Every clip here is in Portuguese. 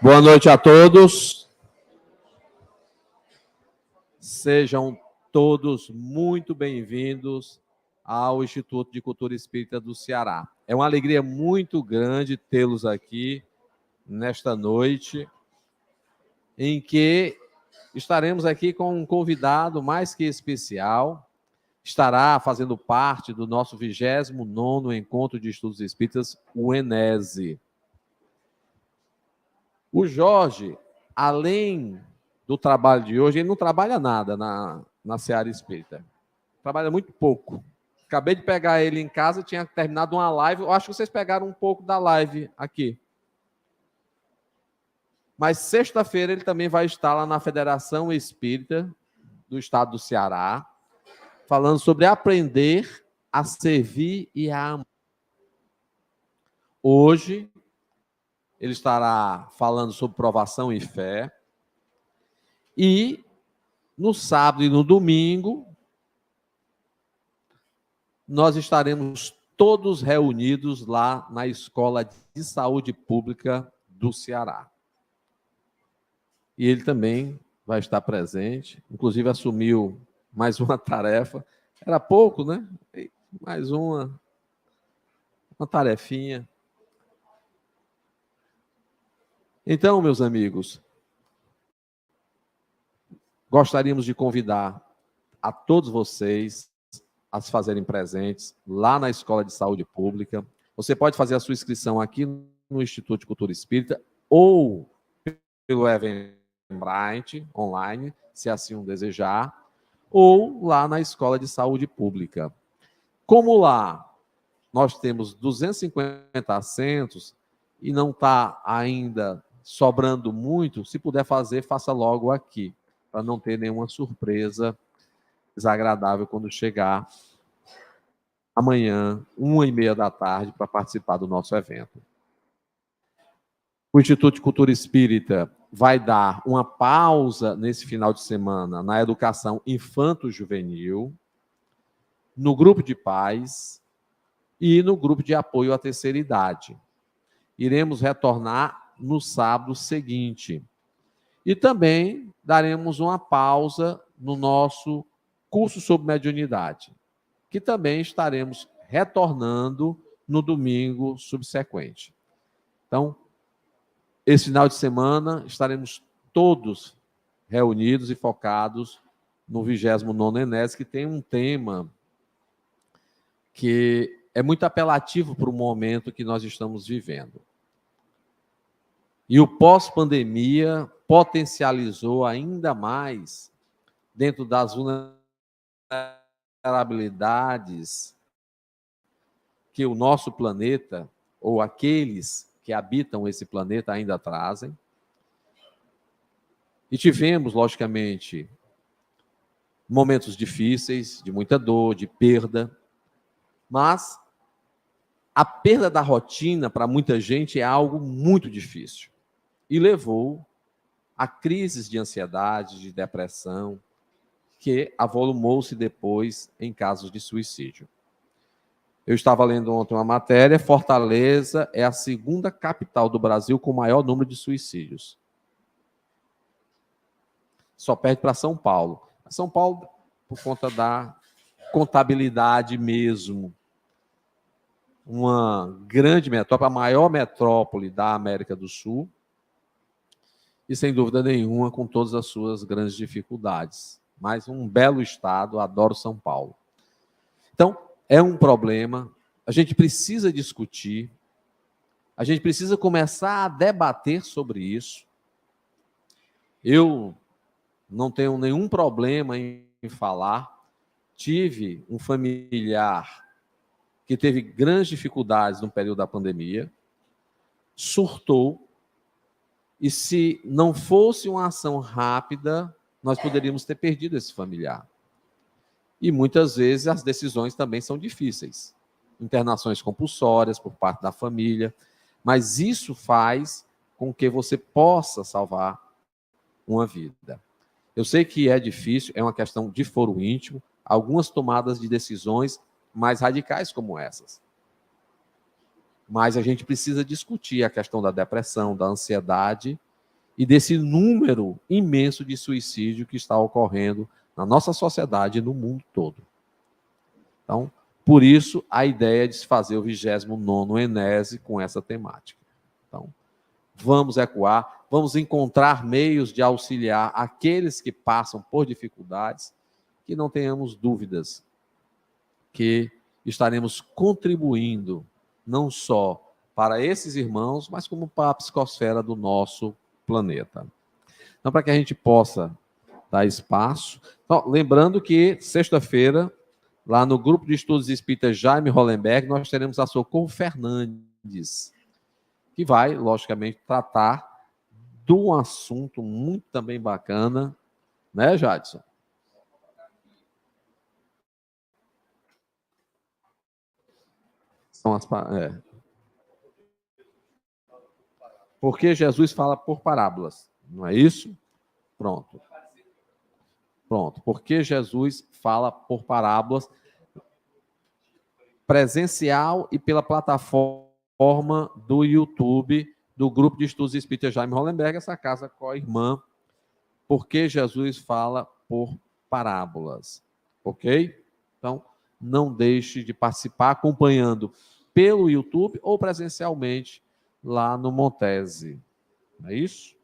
Boa noite a todos. Sejam todos muito bem-vindos ao Instituto de Cultura Espírita do Ceará. É uma alegria muito grande tê-los aqui nesta noite, em que estaremos aqui com um convidado mais que especial. Estará fazendo parte do nosso 29º Encontro de Estudos Espíritas, o ENESE. O Jorge, além do trabalho de hoje, ele não trabalha nada na Seara Espírita. Trabalha muito pouco. Acabei de pegar ele em casa, tinha terminado uma live. Eu acho que vocês pegaram um pouco da live aqui. Mas sexta-feira ele também vai estar lá na Federação Espírita do Estado do Ceará, falando sobre aprender a servir e a amar. Hoje, ele estará falando sobre provação e fé. E no sábado e no domingo, nós estaremos todos reunidos lá na Escola de Saúde Pública do Ceará. E ele também vai estar presente, inclusive assumiu mais uma tarefa. Era pouco, né? Mais uma tarefinha. Então, meus amigos, gostaríamos de convidar a todos vocês a se fazerem presentes lá na Escola de Saúde Pública. Você pode fazer a sua inscrição aqui no Instituto de Cultura Espírita ou pelo Eventbrite online, se assim o desejar, ou lá na Escola de Saúde Pública. Como lá nós temos 250 assentos e não está ainda sobrando muito, se puder fazer, faça logo aqui, para não ter nenhuma surpresa desagradável quando chegar amanhã, 13h30 da tarde, para participar do nosso evento. O Instituto de Cultura Espírita vai dar uma pausa nesse final de semana na educação infanto-juvenil, no grupo de pais e no grupo de apoio à terceira idade. Iremos retornar no sábado seguinte. E também daremos uma pausa no nosso curso sobre mediunidade, que também estaremos retornando no domingo subsequente. Então, esse final de semana estaremos todos reunidos e focados no 29º ENESE, que tem um tema que é muito apelativo para o momento que nós estamos vivendo. E o pós-pandemia potencializou ainda mais, dentro das vulnerabilidades que o nosso planeta, ou aqueles que habitam esse planeta, ainda trazem. E tivemos, logicamente, momentos difíceis, de muita dor, de perda, mas a perda da rotina, para muita gente, é algo muito difícil. E levou a crises de ansiedade, de depressão, que avolumou-se depois em casos de suicídio. Eu estava lendo ontem uma matéria, Fortaleza é a segunda capital do Brasil com o maior número de suicídios. Só perde para São Paulo. São Paulo, por conta da contabilidade mesmo, uma grande metrópole, a maior metrópole da América do Sul, e sem dúvida nenhuma com todas as suas grandes dificuldades. Mas um belo estado, adoro São Paulo. Então, é um problema A gente precisa discutir, a gente precisa começar a debater sobre isso. Eu não tenho nenhum problema em falar. Tive um familiar que teve grandes dificuldades no período da pandemia, surtou, e se não fosse uma ação rápida, nós poderíamos ter perdido esse familiar. E muitas vezes as decisões também são difíceis. Internações compulsórias por parte da família, mas isso faz com que você possa salvar uma vida. Eu sei que é difícil, é uma questão de foro íntimo, algumas tomadas de decisões mais radicais como essas. Mas a gente precisa discutir a questão da depressão, da ansiedade e desse número imenso de suicídio que está ocorrendo na nossa sociedade e no mundo todo. Então, por isso, a ideia de se fazer o 29º Enese com essa temática. Então, vamos ecoar, vamos encontrar meios de auxiliar aqueles que passam por dificuldades, que não tenhamos dúvidas que estaremos contribuindo não só para esses irmãos, mas como para a psicosfera do nosso planeta. Então, para que a gente possa dar espaço. Então, lembrando que, sexta-feira, lá no Grupo de Estudos Espíritas Jaime Hollenberg, nós teremos a Socorro Fernandes, que vai, logicamente, tratar de um assunto muito também bacana, né, Jadson? São as, Porque Jesus fala por parábolas, não é isso? Pronto. Pronto. Porque Jesus fala por parábolas, presencial e pela plataforma do YouTube do Grupo de Estudos Espíritas Jaime Hollenberg, essa casa com a irmã, porque Jesus fala por parábolas. Ok? Então, não deixe de participar acompanhando pelo YouTube ou presencialmente lá no Montese. Não é isso?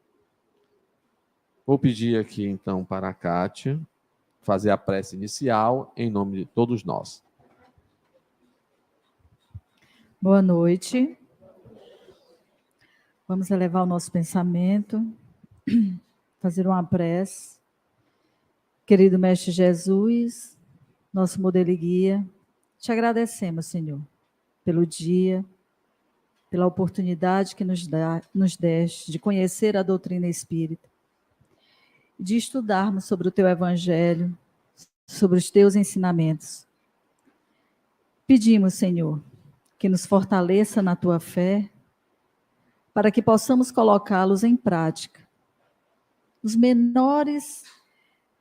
Vou pedir aqui, então, para a Kátia fazer a prece inicial em nome de todos nós. Boa noite. Vamos elevar o nosso pensamento, fazer uma prece. Querido Mestre Jesus, nosso modelo e guia, te agradecemos, Senhor, pelo dia, pela oportunidade que nos deste de conhecer a doutrina espírita, de estudarmos sobre o teu evangelho, sobre os teus ensinamentos. Pedimos, Senhor, que nos fortaleça na tua fé, para que possamos colocá-los em prática. Os menores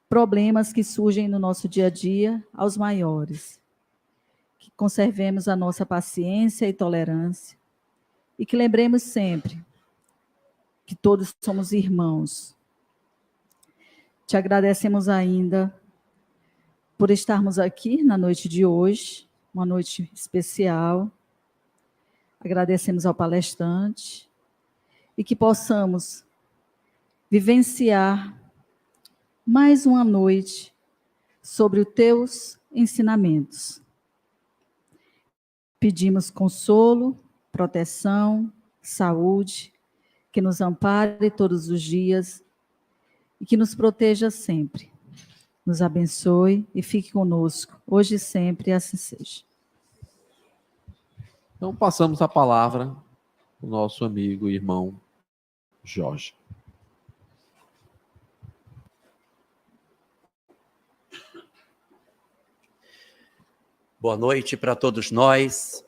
problemas que surgem no nosso dia a dia, aos maiores. Que conservemos a nossa paciência e tolerância, e que lembremos sempre que todos somos irmãos. Te agradecemos ainda por estarmos aqui na noite de hoje, uma noite especial. Agradecemos ao palestrante e que possamos vivenciar mais uma noite sobre os teus ensinamentos. Pedimos consolo, proteção, saúde, que nos ampare todos os dias e que nos proteja sempre. Nos abençoe e fique conosco, hoje e sempre, e assim seja. Então, passamos a palavra para o nosso amigo e irmão Jorge. Boa noite para todos nós.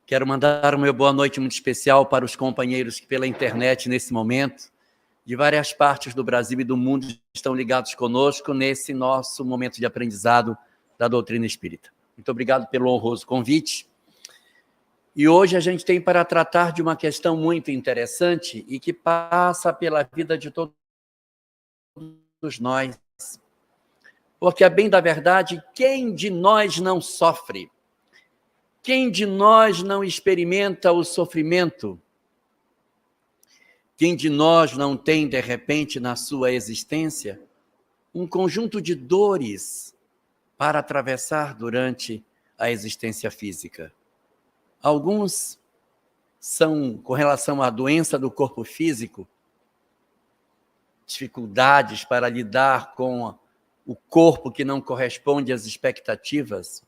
Quero mandar o meu boa noite muito especial para os companheiros que pela internet, nesse momento, de várias partes do Brasil e do mundo, estão ligados conosco nesse nosso momento de aprendizado da doutrina espírita. Muito obrigado pelo honroso convite. E hoje a gente tem para tratar de uma questão muito interessante e que passa pela vida de todos nós. Porque, a bem da verdade, quem de nós não sofre? Quem de nós não experimenta o sofrimento? Quem de nós não tem, de repente, na sua existência, um conjunto de dores para atravessar durante à existência física. Alguns são, com relação à doença do corpo físico, dificuldades para lidar com o corpo que não corresponde às expectativas.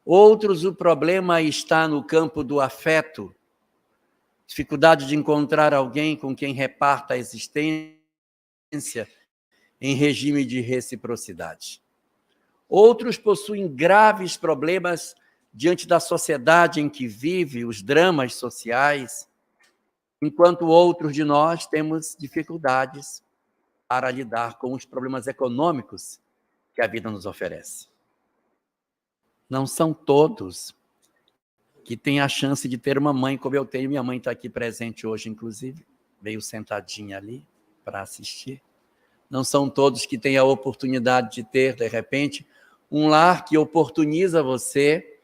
Outros, o problema está no campo do afeto, dificuldade de encontrar alguém com quem reparta a existência em regime de reciprocidade. Outros possuem graves problemas diante da sociedade em que vive, os dramas sociais, enquanto outros de nós temos dificuldades para lidar com os problemas econômicos que a vida nos oferece. Não são todos que têm a chance de ter uma mãe como eu tenho. Minha mãe está aqui presente hoje, inclusive, veio sentadinha ali para assistir. Não são todos que têm a oportunidade de ter, de repente, um lar que oportuniza você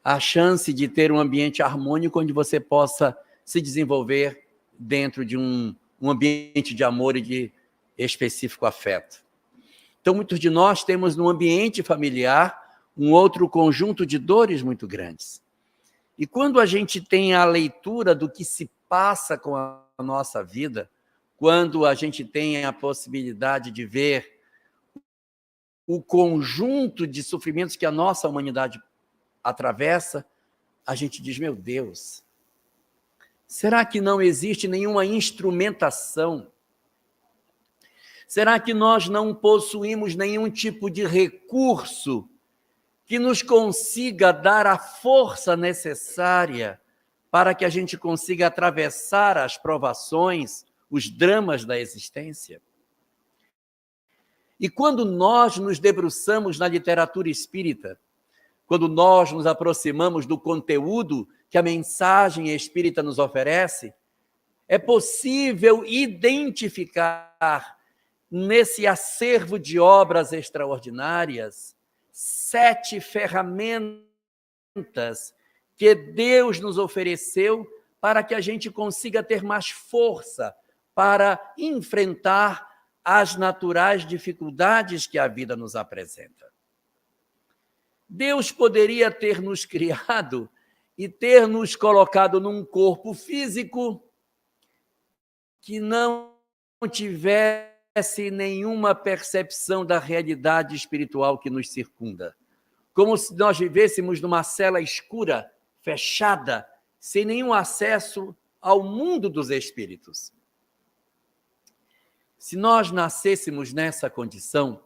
a chance de ter um ambiente harmônico onde você possa se desenvolver dentro de um ambiente de amor e de específico afeto. Então, muitos de nós temos no ambiente familiar um outro conjunto de dores muito grandes. E quando a gente tem a leitura do que se passa com a nossa vida, quando a gente tem a possibilidade de ver o conjunto de sofrimentos que a nossa humanidade atravessa, a gente diz, meu Deus, será que não existe nenhuma instrumentação? Será que nós não possuímos nenhum tipo de recurso que nos consiga dar a força necessária para que a gente consiga atravessar as provações, os dramas da existência? E quando nós nos debruçamos na literatura espírita, quando nós nos aproximamos do conteúdo que a mensagem espírita nos oferece, é possível identificar nesse acervo de obras extraordinárias 7 ferramentas que Deus nos ofereceu para que a gente consiga ter mais força para enfrentar as naturais dificuldades que a vida nos apresenta. Deus poderia ter nos criado e ter nos colocado num corpo físico que não tivesse nenhuma percepção da realidade espiritual que nos circunda. Como se nós vivêssemos numa cela escura, fechada, sem nenhum acesso ao mundo dos espíritos. Se nós nascêssemos nessa condição,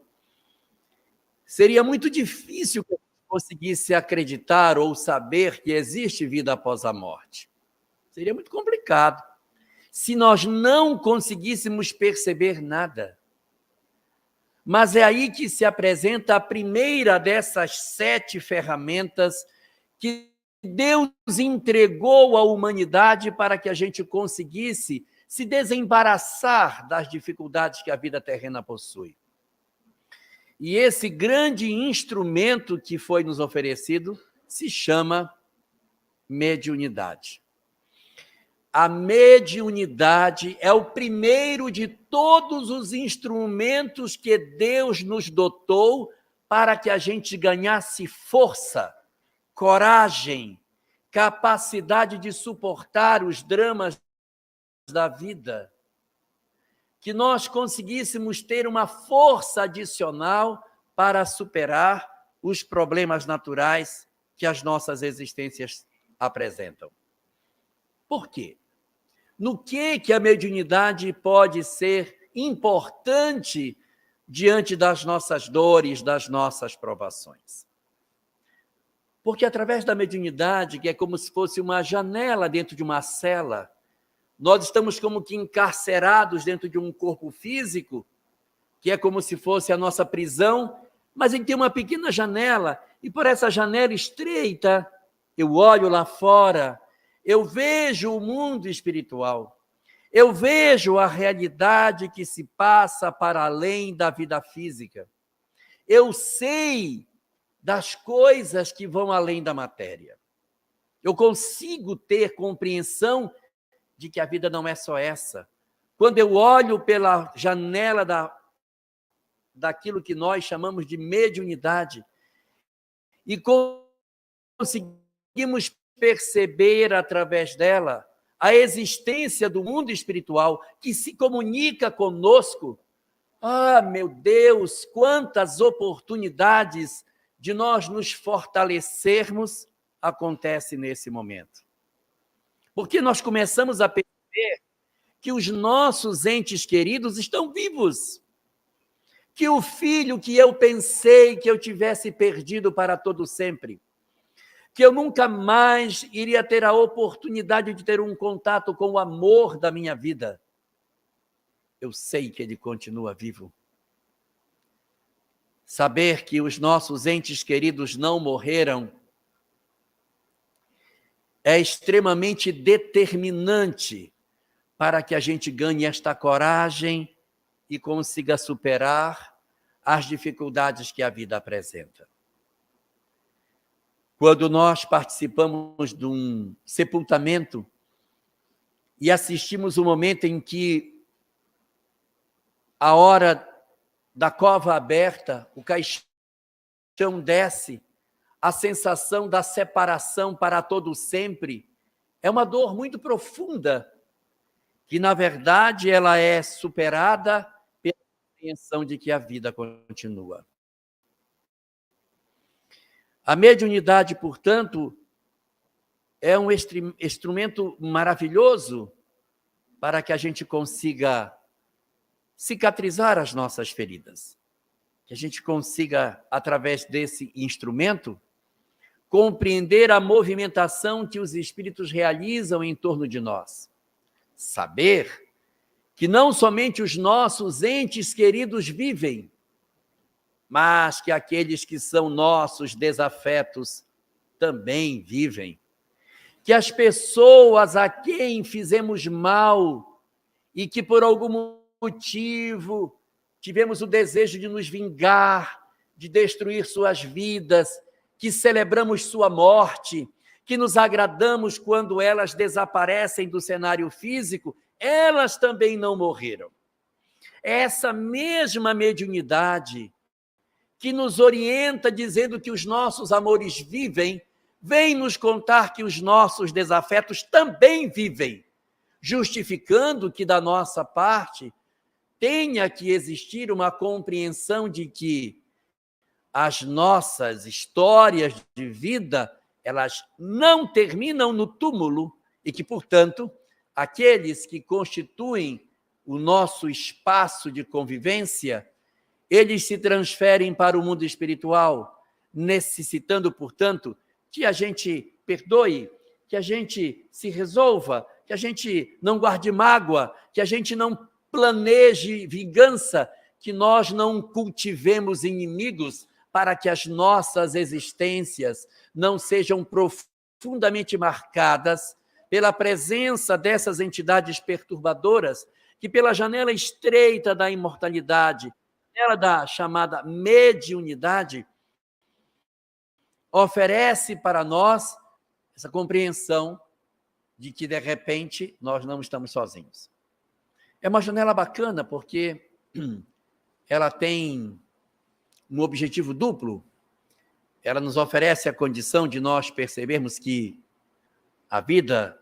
seria muito difícil que eu conseguisse acreditar ou saber que existe vida após a morte. Seria muito complicado. Se nós não conseguíssemos perceber nada. Mas é aí que se apresenta a primeira dessas 7 ferramentas que Deus entregou à humanidade para que a gente conseguisse se desembaraçar das dificuldades que a vida terrena possui. E esse grande instrumento que foi nos oferecido se chama mediunidade. A mediunidade é o primeiro de todos os instrumentos que Deus nos dotou para que a gente ganhasse força, coragem, capacidade de suportar os dramas da vida, que nós conseguíssemos ter uma força adicional para superar os problemas naturais que as nossas existências apresentam. Por quê? No que a mediunidade pode ser importante diante das nossas dores, das nossas provações? Porque através da mediunidade, que é como se fosse uma janela dentro de uma cela, nós estamos como que encarcerados dentro de um corpo físico, que é como se fosse a nossa prisão, mas em que tem uma pequena janela, e por essa janela estreita, eu olho lá fora, eu vejo o mundo espiritual, eu vejo a realidade que se passa para além da vida física. Eu sei das coisas que vão além da matéria. Eu consigo ter compreensão de que a vida não é só essa. Quando eu olho pela janela daquilo que nós chamamos de mediunidade e conseguimos perceber através dela a existência do mundo espiritual que se comunica conosco, ah, meu Deus, quantas oportunidades de nós nos fortalecermos acontece nesse momento. Porque nós começamos a perceber que os nossos entes queridos estão vivos, que o filho que eu pensei que eu tivesse perdido para todo sempre, que eu nunca mais iria ter a oportunidade de ter um contato com o amor da minha vida, eu sei que ele continua vivo. Saber que os nossos entes queridos não morreram é extremamente determinante para que a gente ganhe esta coragem e consiga superar as dificuldades que a vida apresenta. Quando nós participamos de um sepultamento e assistimos o momento em que a hora da cova aberta, o caixão desce, a sensação da separação para todo sempre, é uma dor muito profunda, que na verdade ela é superada pela compreensão de que a vida continua. A mediunidade, portanto, é um instrumento maravilhoso para que a gente consiga cicatrizar as nossas feridas, que a gente consiga, através desse instrumento, compreender a movimentação que os espíritos realizam em torno de nós. Saber que não somente os nossos entes queridos vivem, mas que aqueles que são nossos desafetos também vivem. Que as pessoas a quem fizemos mal e que por algum motivo tivemos o desejo de nos vingar, de destruir suas vidas, que celebramos sua morte, que nos agradamos quando elas desaparecem do cenário físico, elas também não morreram. É essa mesma mediunidade que nos orienta dizendo que os nossos amores vivem, vem nos contar que os nossos desafetos também vivem, justificando que da nossa parte tenha que existir uma compreensão de que as nossas histórias de vida, elas não terminam no túmulo e que, portanto, aqueles que constituem o nosso espaço de convivência, eles se transferem para o mundo espiritual, necessitando, portanto, que a gente perdoe, que a gente se resolva, que a gente não guarde mágoa, que a gente não planeje vingança, que nós não cultivemos inimigos para que as nossas existências não sejam profundamente marcadas pela presença dessas entidades perturbadoras que, pela janela estreita da imortalidade, ela da chamada mediunidade, oferece para nós essa compreensão de que, de repente, nós não estamos sozinhos. É uma janela bacana porque ela tem um objetivo duplo. Ela nos oferece a condição de nós percebermos que a vida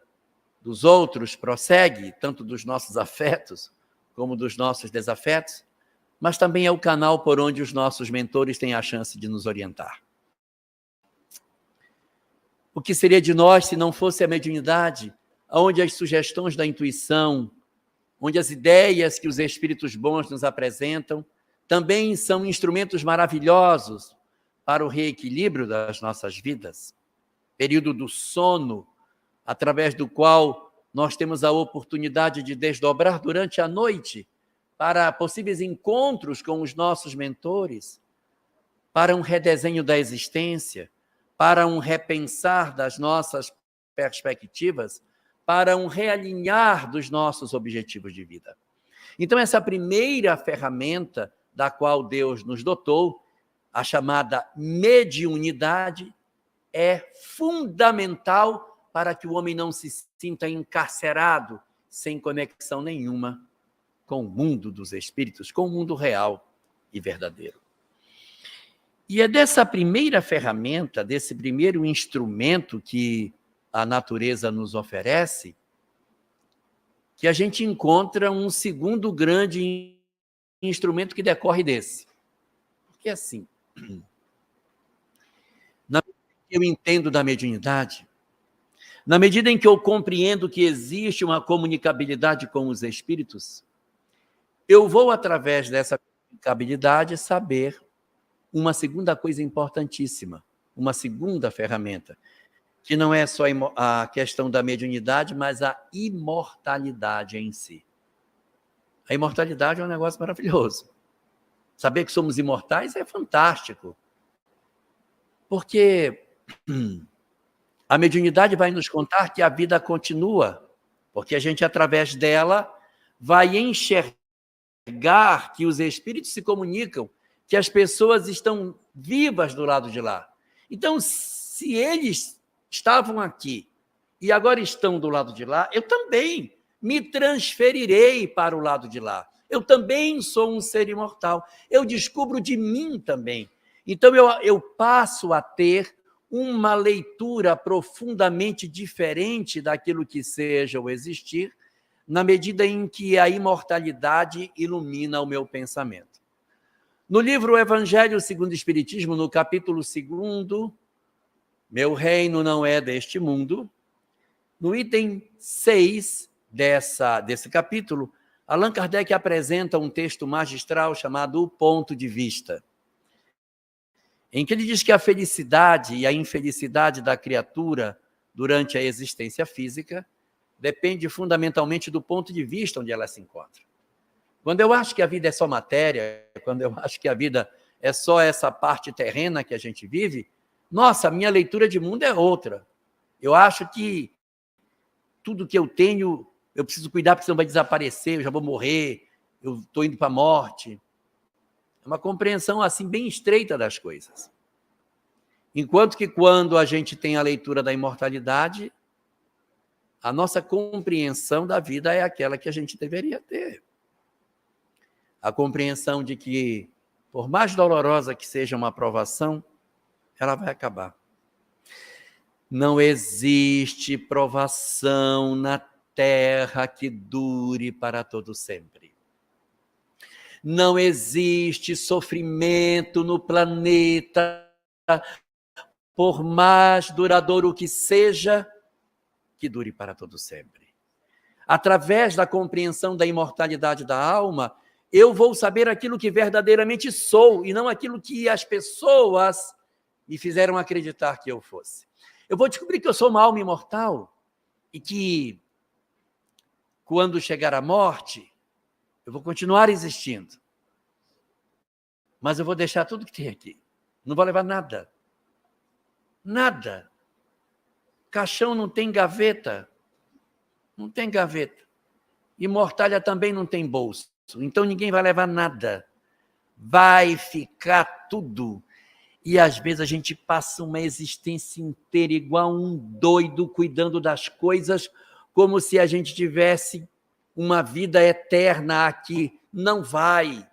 dos outros prossegue, tanto dos nossos afetos como dos nossos desafetos, mas também é o canal por onde os nossos mentores têm a chance de nos orientar. O que seria de nós se não fosse a mediunidade, onde as sugestões da intuição, onde as ideias que os espíritos bons nos apresentam, também são instrumentos maravilhosos para o reequilíbrio das nossas vidas. Período do sono, através do qual nós temos a oportunidade de desdobrar durante a noite para possíveis encontros com os nossos mentores, para um redesenho da existência, para um repensar das nossas perspectivas, para um realinhar dos nossos objetivos de vida. Então, essa primeira ferramenta da qual Deus nos dotou, a chamada mediunidade, é fundamental para que o homem não se sinta encarcerado, sem conexão nenhuma com o mundo dos espíritos, com o mundo real e verdadeiro. E é dessa primeira ferramenta, desse primeiro instrumento que a natureza nos oferece, que a gente encontra um segundo grande instrumento que decorre desse. Porque assim, na medida que eu entendo da mediunidade, na medida em que eu compreendo que existe uma comunicabilidade com os espíritos, eu vou, através dessa comunicabilidade, saber uma segunda coisa importantíssima, uma segunda ferramenta, que não é só a questão da mediunidade, mas a imortalidade em si. A imortalidade é um negócio maravilhoso. Saber que somos imortais é fantástico. Porque a mediunidade vai nos contar que a vida continua, porque a gente, através dela, vai enxergar que os espíritos se comunicam, que as pessoas estão vivas do lado de lá. Então, se eles estavam aqui e agora estão do lado de lá, eu também me transferirei para o lado de lá. Eu também sou um ser imortal. Eu descubro de mim também. Então, eu passo a ter uma leitura profundamente diferente daquilo que seja o existir, na medida em que a imortalidade ilumina o meu pensamento. No livro Evangelho segundo o Espiritismo, no capítulo 2, Meu reino não é deste mundo, no item 6 desse capítulo, Allan Kardec apresenta um texto magistral chamado O Ponto de Vista, em que ele diz que a felicidade e a infelicidade da criatura durante a existência física depende fundamentalmente do ponto de vista onde ela se encontra. Quando eu acho que a vida é só matéria, quando eu acho que a vida é só essa parte terrena que a gente vive, nossa, a minha leitura de mundo é outra. Eu acho que tudo que eu tenho, eu preciso cuidar porque senão vai desaparecer, eu já vou morrer, eu estou indo para a morte. É uma compreensão assim bem estreita das coisas. Enquanto que quando a gente tem a leitura da imortalidade, a nossa compreensão da vida é aquela que a gente deveria ter. A compreensão de que, por mais dolorosa que seja uma provação, ela vai acabar. Não existe provação na terra que dure para todo sempre. Não existe sofrimento no planeta, por mais duradouro que seja, que dure para todo sempre. Através da compreensão da imortalidade da alma, eu vou saber aquilo que verdadeiramente sou e não aquilo que as pessoas me fizeram acreditar que eu fosse. Eu vou descobrir que eu sou uma alma imortal e que, quando chegar a morte, eu vou continuar existindo. Mas eu vou deixar tudo que tem aqui. Não vou levar nada. Nada. Caixão não tem gaveta. Não tem gaveta. E mortalha também não tem bolso. Então ninguém vai levar nada. Vai ficar tudo. E às vezes a gente passa uma existência inteira igual um doido, cuidando das coisas, como se a gente tivesse uma vida eterna aqui. Não vai.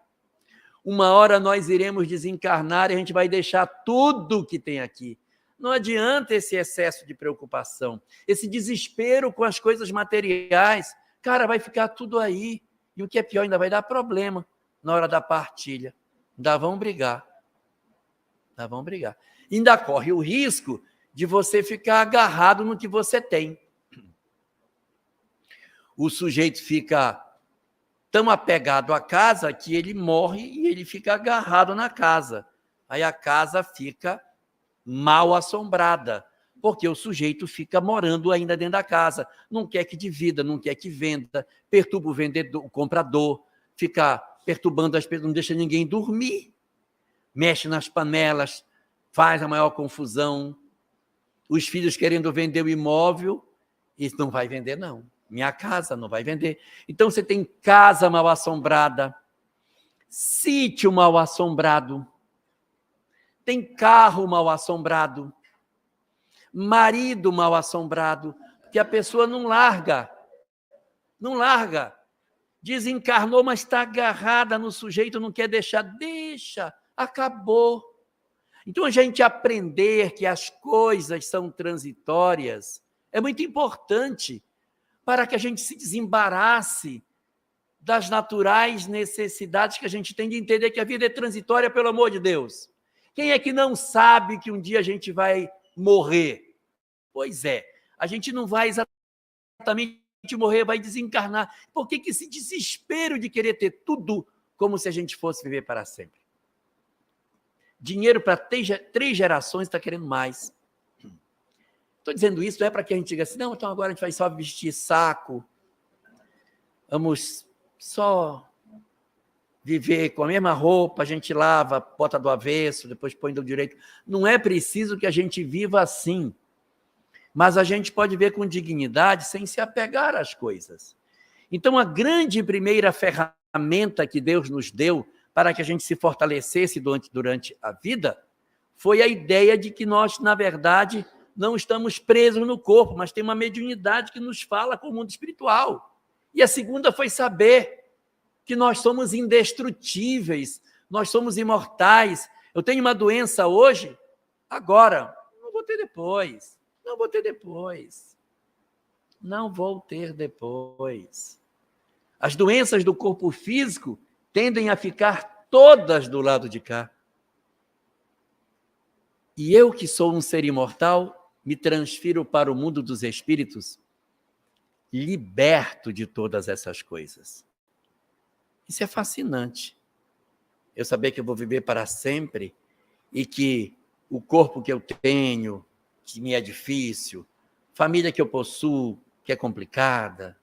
Uma hora nós iremos desencarnar e a gente vai deixar tudo que tem aqui. Não adianta esse excesso de preocupação, esse desespero com as coisas materiais. Cara, vai ficar tudo aí. E o que é pior, ainda vai dar problema na hora da partilha. Ainda vão brigar. Ainda vão brigar. Ainda corre o risco de você ficar agarrado no que você tem. O sujeito fica tão apegado à casa que ele morre e ele fica agarrado na casa. Aí a casa fica mal assombrada, porque o sujeito fica morando ainda dentro da casa, não quer que divida, não quer que venda, perturba o vendedor, o comprador, fica perturbando as pessoas, não deixa ninguém dormir, mexe nas panelas, faz a maior confusão. Os filhos querendo vender o imóvel, isso não vai vender, não. Minha casa não vai vender. Então você tem casa mal assombrada, sítio mal assombrado, tem carro mal assombrado, marido mal assombrado, que a pessoa não larga, desencarnou, mas está agarrada no sujeito, não quer deixar, deixa, acabou. Então, a gente aprender que as coisas são transitórias é muito importante para que a gente se desembarace das naturais necessidades que a gente tem de entender que a vida é transitória, pelo amor de Deus. Quem é que não sabe que um dia a gente vai morrer? Pois é, a gente não vai exatamente morrer, vai desencarnar. Por que esse desespero de querer ter tudo como se a gente fosse viver para sempre? Dinheiro para 3 gerações, está querendo mais. Estou dizendo isso, não é para que a gente diga assim, não, então agora a gente vai só vestir saco, vamos só viver com a mesma roupa, a gente lava, bota do avesso, depois põe do direito. Não é preciso que a gente viva assim, mas a gente pode ver com dignidade sem se apegar às coisas. Então, a grande primeira ferramenta que Deus nos deu para que a gente se fortalecesse durante a vida foi a ideia de que nós, na verdade, não estamos presos no corpo, mas tem uma mediunidade que nos fala com o mundo espiritual. E a segunda foi saber que nós somos indestrutíveis, nós somos imortais. Eu tenho uma doença hoje, agora, não vou ter depois, não vou ter depois, não vou ter depois. As doenças do corpo físico tendem a ficar todas do lado de cá. E eu, que sou um ser imortal, me transfiro para o mundo dos espíritos, liberto de todas essas coisas. Isso é fascinante. Eu saber que eu vou viver para sempre e que o corpo que eu tenho, que me é difícil, família que eu possuo, que é complicada,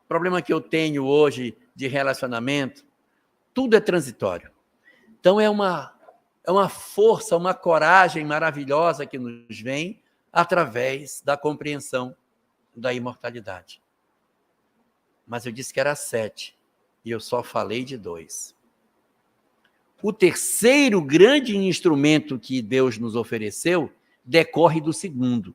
problema que eu tenho hoje de relacionamento, tudo é transitório. Então, é uma força, uma coragem maravilhosa que nos vem através da compreensão da imortalidade. Mas eu disse que era 7, e eu só falei de 2. O terceiro grande instrumento que Deus nos ofereceu decorre do segundo,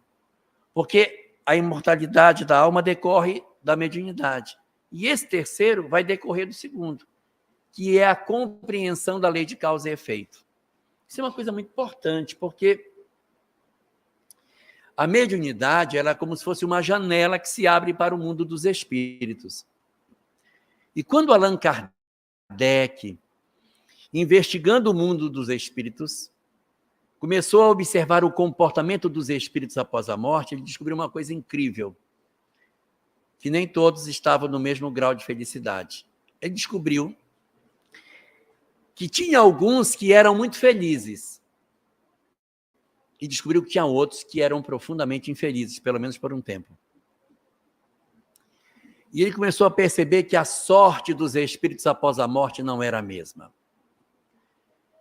porque a imortalidade da alma decorre da mediunidade. E esse terceiro vai decorrer do segundo, que é a compreensão da lei de causa e efeito. Isso é uma coisa muito importante, porque a mediunidade ela é como se fosse uma janela que se abre para o mundo dos espíritos. E quando Allan Kardec, investigando o mundo dos espíritos, começou a observar o comportamento dos espíritos após a morte, ele descobriu uma coisa incrível, que nem todos estavam no mesmo grau de felicidade. Ele descobriu que tinha alguns que eram muito felizes e descobriu que tinha outros que eram profundamente infelizes, pelo menos por um tempo. E ele começou a perceber que a sorte dos espíritos após a morte não era a mesma.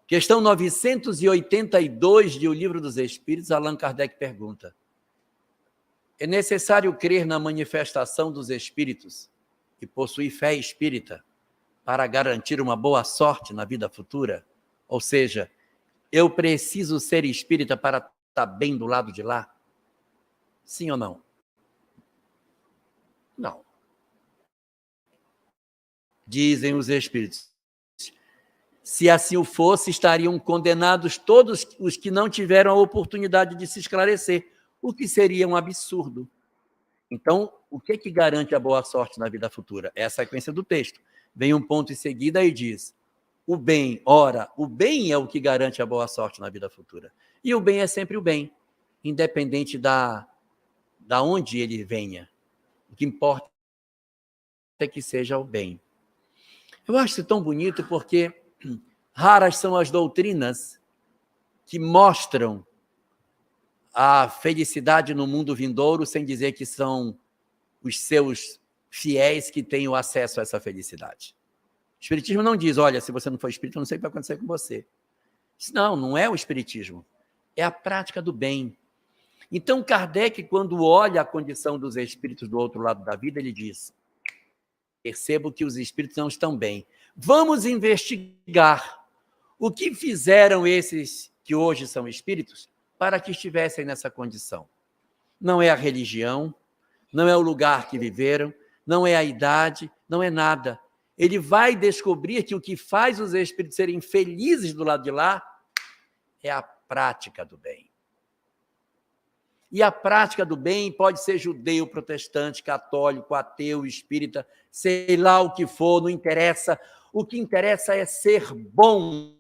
Questão 982 de O Livro dos Espíritos, Allan Kardec pergunta: é necessário crer na manifestação dos espíritos e possuir fé espírita para garantir uma boa sorte na vida futura? Ou seja, eu preciso ser espírita para estar bem do lado de lá? Sim ou não? Não. Dizem os espíritos. Se assim o fosse, estariam condenados todos os que não tiveram a oportunidade de se esclarecer, o que seria um absurdo. Então, o que garante a boa sorte na vida futura? É a sequência do texto. Vem um ponto em seguida e diz: o bem, ora, o bem é o que garante a boa sorte na vida futura. E o bem é sempre o bem, independente da onde ele venha. O que importa é que seja o bem. Eu acho isso tão bonito porque raras são as doutrinas que mostram a felicidade no mundo vindouro sem dizer que são os seus fiéis que têm o acesso a essa felicidade. O Espiritismo não diz: olha, se você não for espírita, eu não sei o que vai acontecer com você. Não, não é o Espiritismo. É a prática do bem. Então, Kardec, quando olha a condição dos espíritos do outro lado da vida, ele diz: percebo que os espíritos não estão bem. Vamos investigar o que fizeram esses que hoje são espíritos para que estivessem nessa condição. Não é a religião, não é o lugar que viveram, não é a idade, não é nada. Ele vai descobrir que o que faz os espíritos serem felizes do lado de lá é a prática do bem. E a prática do bem pode ser judeu, protestante, católico, ateu, espírita, sei lá o que for, não interessa. O que interessa é ser bom.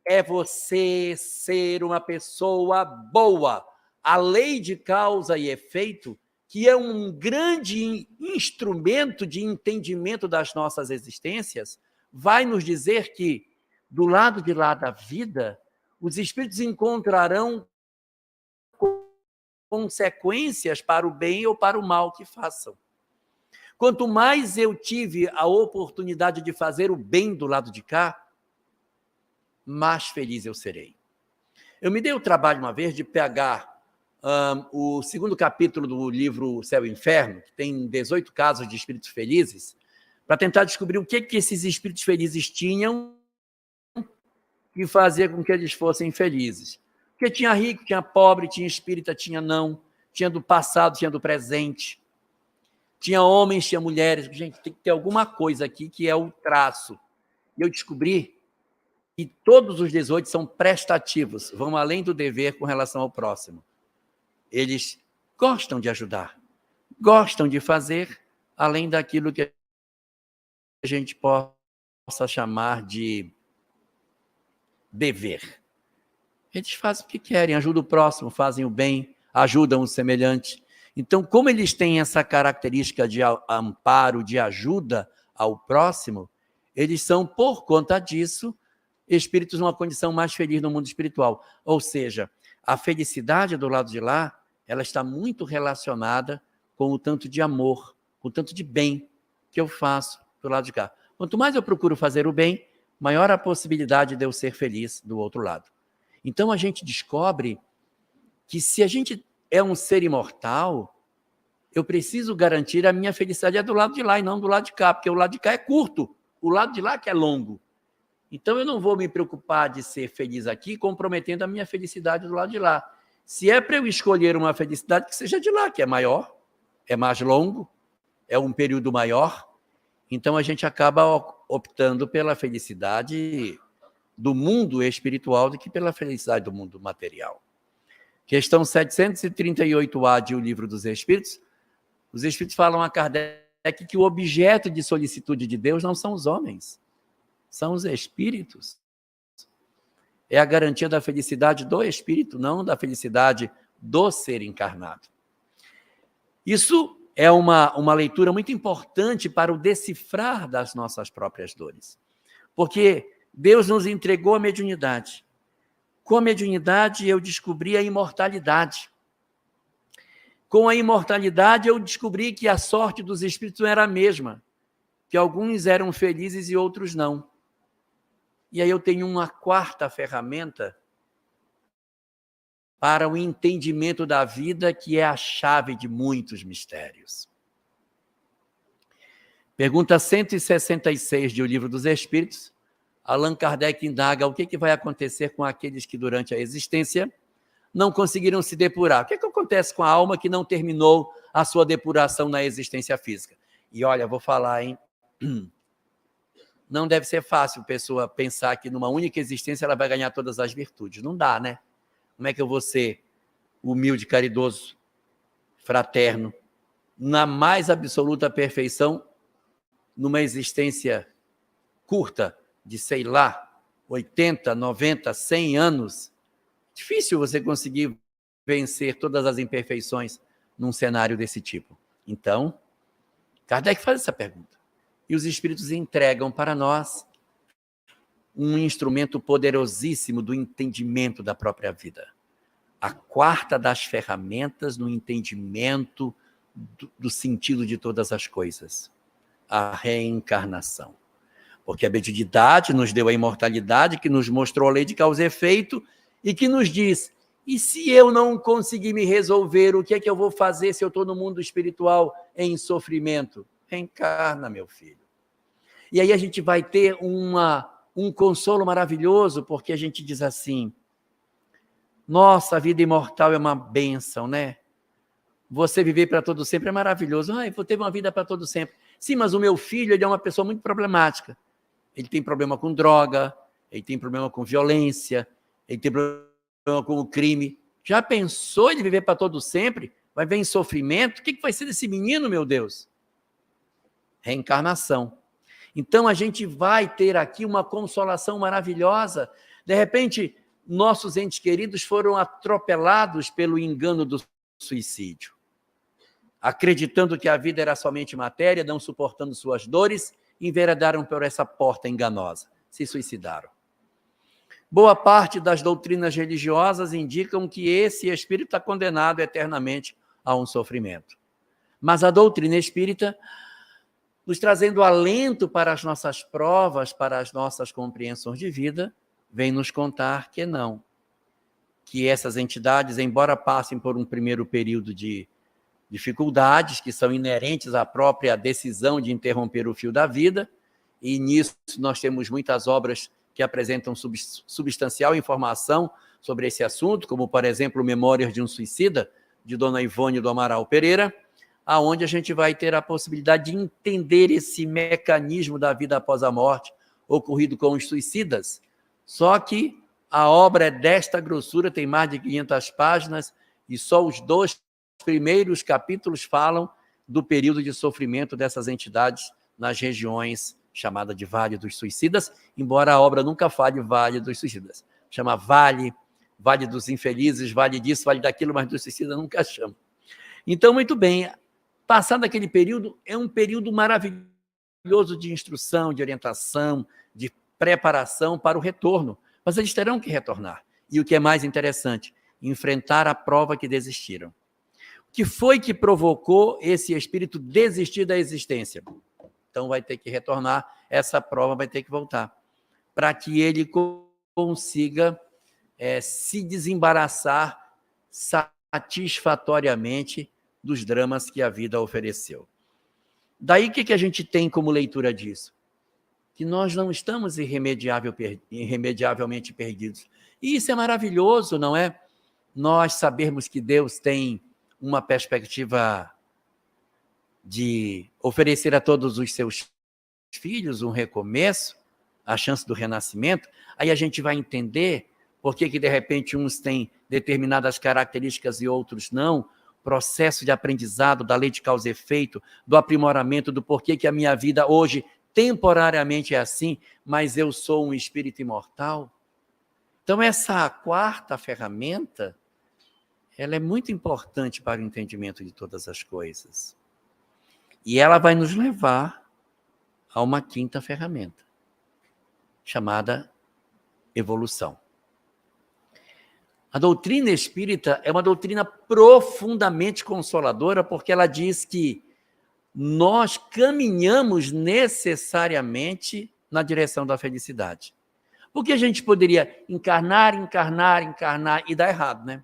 É você ser uma pessoa boa. A lei de causa e efeito, que é um grande instrumento de entendimento das nossas existências, vai nos dizer que, do lado de lá da vida, os espíritos encontrarão consequências para o bem ou para o mal que façam. Quanto mais eu tive a oportunidade de fazer o bem do lado de cá, mais feliz eu serei. Eu me dei o trabalho uma vez de pegar o segundo capítulo do livro Céu e Inferno, que tem 18 casos de espíritos felizes, para tentar descobrir o que esses espíritos felizes tinham que fazia com que eles fossem felizes. Porque tinha rico, tinha pobre, tinha espírita, tinha não, tinha do passado, tinha do presente, tinha homens, tinha mulheres. Gente, tem que ter alguma coisa aqui que é o traço. E eu descobri que todos os 18 são prestativos, vão além do dever com relação ao próximo. Eles gostam de ajudar, gostam de fazer, além daquilo que a gente possa chamar de dever. Eles fazem o que querem, ajudam o próximo, fazem o bem, ajudam o semelhante. Então, como eles têm essa característica de amparo, de ajuda ao próximo, eles são, por conta disso, espíritos numa condição mais feliz no mundo espiritual. Ou seja, a felicidade do lado de lá, ela está muito relacionada com o tanto de amor, com o tanto de bem que eu faço do lado de cá. Quanto mais eu procuro fazer o bem, maior a possibilidade de eu ser feliz do outro lado. Então, a gente descobre que se a gente é um ser imortal, eu preciso garantir a minha felicidade é do lado de lá e não do lado de cá, porque o lado de cá é curto, o lado de lá que é longo. Então, eu não vou me preocupar de ser feliz aqui, comprometendo a minha felicidade do lado de lá. Se é para eu escolher uma felicidade, que seja de lá, que é maior, é mais longo, é um período maior, então a gente acaba optando pela felicidade do mundo espiritual do que pela felicidade do mundo material. Questão 738A de O Livro dos Espíritos, os Espíritos falam a Kardec que o objeto de solicitude de Deus não são os homens, são os espíritos. É a garantia da felicidade do espírito, não da felicidade do ser encarnado. Isso é uma leitura muito importante para o decifrar das nossas próprias dores. Porque Deus nos entregou a mediunidade. Com a mediunidade, eu descobri a imortalidade. Com a imortalidade, eu descobri que a sorte dos espíritos não era a mesma, que alguns eram felizes e outros não. E aí eu tenho uma quarta ferramenta para o entendimento da vida, que é a chave de muitos mistérios. Pergunta 166 de O Livro dos Espíritos, Allan Kardec indaga o que vai acontecer com aqueles que durante a existência não conseguiram se depurar. O que acontece com a alma que não terminou a sua depuração na existência física? E olha, vou falar, hein? Não deve ser fácil a pessoa pensar que numa única existência ela vai ganhar todas as virtudes. Não dá, né? Como é que eu vou ser humilde, caridoso, fraterno, na mais absoluta perfeição, numa existência curta, de, sei lá, 80, 90, 100 anos? Difícil você conseguir vencer todas as imperfeições num cenário desse tipo. Então, Kardec faz essa pergunta. E os espíritos entregam para nós um instrumento poderosíssimo do entendimento da própria vida. A quarta das ferramentas no entendimento do sentido de todas as coisas. A reencarnação. Porque a mediunidade nos deu a imortalidade, que nos mostrou a lei de causa e efeito, e que nos diz, e se eu não conseguir me resolver, o que é que eu vou fazer se eu estou no mundo espiritual em sofrimento? Reencarna, meu filho. E aí a gente vai ter um consolo maravilhoso, porque a gente diz assim, nossa, a vida imortal é uma bênção, né? Você viver para todo sempre é maravilhoso. Eu vou ter uma vida para todo sempre. Sim, mas o meu filho, ele é uma pessoa muito problemática. Ele tem problema com droga, ele tem problema com violência, ele tem problema com o crime. Já pensou ele viver para todo sempre? Vai ver em sofrimento? O que vai ser desse menino, meu Deus? Reencarnação. Então, a gente vai ter aqui uma consolação maravilhosa. De repente, nossos entes queridos foram atropelados pelo engano do suicídio. Acreditando que a vida era somente matéria, não suportando suas dores, enveredaram por essa porta enganosa. Se suicidaram. Boa parte das doutrinas religiosas indicam que esse espírito está condenado eternamente a um sofrimento. Mas a doutrina espírita, nos trazendo alento para as nossas provas, para as nossas compreensões de vida, vem nos contar que não. Que essas entidades, embora passem por um primeiro período de dificuldades que são inerentes à própria decisão de interromper o fio da vida, e nisso nós temos muitas obras que apresentam substancial informação sobre esse assunto, como, por exemplo, Memórias de um Suicida, de Dona Ivone do Amaral Pereira, aonde a gente vai ter a possibilidade de entender esse mecanismo da vida após a morte ocorrido com os suicidas. Só que a obra é desta grossura, tem mais de 500 páginas, e só os 2 primeiros capítulos falam do período de sofrimento dessas entidades nas regiões chamada de Vale dos Suicidas, embora a obra nunca fale Vale dos Suicidas. Chama Vale dos Infelizes, Vale disso, Vale daquilo, mas dos Suicidas nunca chama. Então, muito bem, passado aquele período, é um período maravilhoso de instrução, de orientação, de preparação para o retorno. Mas eles terão que retornar. E o que é mais interessante, enfrentar a prova que desistiram. O que foi que provocou esse espírito desistir da existência? Então vai ter que retornar, essa prova vai ter que voltar, para que ele consiga se desembaraçar satisfatoriamente dos dramas que a vida ofereceu. Daí o que a gente tem como leitura disso? Que nós não estamos irremediavelmente perdidos. E isso é maravilhoso, não é? Nós sabermos que Deus tem uma perspectiva de oferecer a todos os seus filhos um recomeço, a chance do renascimento, aí a gente vai entender por que de repente uns têm determinadas características e outros não, processo de aprendizado, da lei de causa e efeito, do aprimoramento, do porquê que a minha vida hoje temporariamente é assim, mas eu sou um espírito imortal. Então essa quarta ferramenta, ela é muito importante para o entendimento de todas as coisas. E ela vai nos levar a uma quinta ferramenta, chamada evolução. A doutrina espírita é uma doutrina profundamente consoladora, porque ela diz que nós caminhamos necessariamente na direção da felicidade. Porque a gente poderia encarnar e dar errado, né?